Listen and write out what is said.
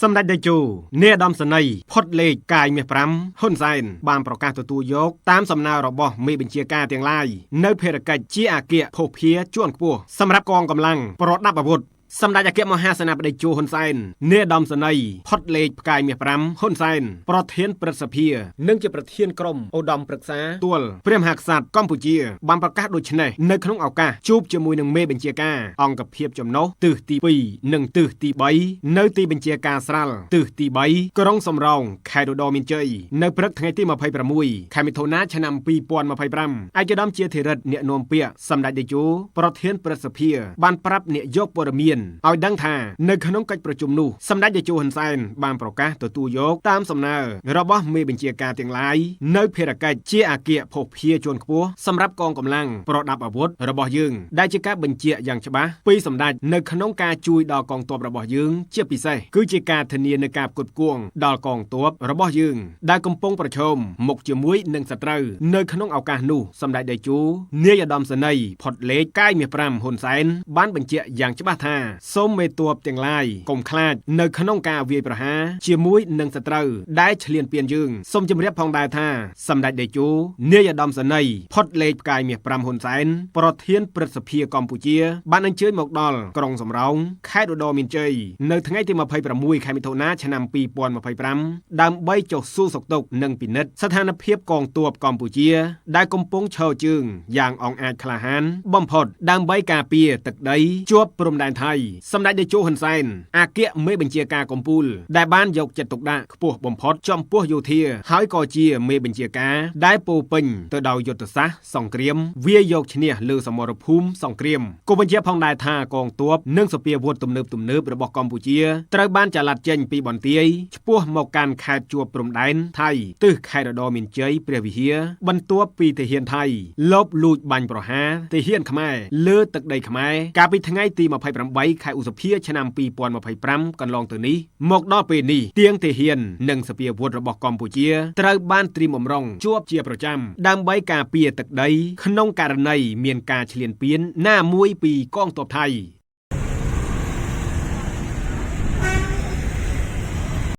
សម្ដេចតេជោនាយឧត្តមសេនីយ៍ផុតលេខកាយមាស5ហ៊ុនសែនបានប្រកាសទទួលយកតាមសំណើរបស់មេបញ្ជាការទាំងឡាយនៅភារកិច្ចជាអគ្គភោភាជាន់ខ្ពស់សម្រាប់កងកម្លាំងប្រដាប់អាវុធសម្ដេចអគ្គមហាសេនាបតីជោហ៊ុនសែននាយឧត្តមសេនីយ៍ផុតលេខផ្កាយមាស5ហ៊ុនសែនប្រធានព្រឹទ្ធសភានិងជាប្រធានក្រុមឧត្តមប្រឹក្សាទួលព្រះមហាក្សត្រកម្ពុជាបានប្រកាសដូចនេះនៅក្នុងឱកាសជួបជាមួយនឹងមេបញ្ជាការអង្គភាពចំណុះទិសទី2និងទិសទី3នៅទីបញ្ជាការស្រាល់ទិសទី3ក្រុងសំរោងខេត្តឧត្តរមានជ័យនៅព្រឹកថ្ងៃទី26ខែមិថុនាឆ្នាំ2025ឯកឧត្តមជាធិរិទ្ធអ្នកនាំពាក្យសម្ដេចតេជោប្រធានព្រឹទ្ធសភាបានប្រាប់នាយកព័ត៌មានឲ្យដឹងថានៅក្នុងកិច្ចប្រជុំនោះសម្ដេចតេជោហ៊ុនសែនបានប្រកាសទទួលយកតាមសំណើរបស់មេបញ្ជាការទាំងឡាយនៅភារកិច្ចជាអគ្គភោភាជាន់ខ្ពស់សម្រាប់កងកម្លាំងប្រដាប់អាវុធរបស់យើងដែលជាការបញ្ជាក់យ៉ាងច្បាស់ពីសម្ដេចនៅក្នុងការជួយដល់កងទ័ពរបស់យើងជាពិសេសគឺជាការធានានូវការផ្គត់ផ្គង់ដល់កងទ័ពរបស់យើងដែលកំពុងប្រឈមមុខជាមួយនឹងសត្រូវនៅក្នុងឱកាសនោះសម្ដេចតេជោនាយឧត្តមសេនីយ៍ផុតលេខកាយមាស5ហ៊ុនសែនបានបញ្ជាក់យ៉ាងច្បាស់ថាសូមមេទ័ពទាំងឡាយកុំខ្លាចនៅក្នុងការវាយប្រហារជាមួយនឹងសត្រូវដែលឈ្លានពានយើងសូមជម្រាបផងដែរថាសម្ដេចតេជោនាយឧត្តមសេនីយ៍ផុតលេខផ្កាយមាស5ហ៊ុនសែនប្រធានព្រឹទ្ធសភាកម្ពុជាបានអញ្ជើញមកដល់ក្រុងសំរោងខេត្តឧត្តរមានជ័យនៅថ្ងៃទី26ខែមិថុនាឆ្នាំ2025ដើម្បីចុះសួរសុខទុក្ខនិងពិនិត្យស្ថានភាពកងទ័ពកម្ពុជាដែលកំពុងឈរជើងយ៉ាងអង់អាចក្លាហានបំផុតដើម្បីការពារទឹកដីជាប់ព្រំដែនថៃសម្ដេចតេជោហ៊ុនសែនអគ្គមេបញ្ជាការកំពូលដែលបានយកចិត្តទុកដាក់ខ្ពស់បំផុតចំពោះយោធាហើយក៏ជាមេបញ្ជាការដែលពោពេញទៅដោយយុទ្ធសាស្ត្រសង្គ្រាមវាយកឈ្នះលើសមរភូមិសង្គ្រាមក៏បញ្ជាក់ផងដែរថាកងទ័ពនិងសពាវុធទំនើបរបស់កម្ពុជាត្រូវបានចល័តចេញពីបន្ទាយឆ្ពោះមកកាន់ខេត្តជាប់ព្រំដែនថៃទិសខេត្តឧត្តរមានជ័យព្រះវិហារបន្ទាប់ពីទាហានថៃលបលួចបាញ់ប្រហារទាហានខ្មែរលើទឹកដីខ្មែរកាលពីថ្ងៃទី28ខែឧសភាឆ្នាំ2025កន្លងទៅនេះមកដល់ពេលនេះទៀងទាហាននិងសពាវុធរបស់កម្ពុជាត្រូវបានត្រៀមបំរុងជាប់ជាប្រចាំដើម្បីការពារទឹកដីក្នុងករណីមានការឈ្លានពានណាមួយពីកងទ័ពថៃ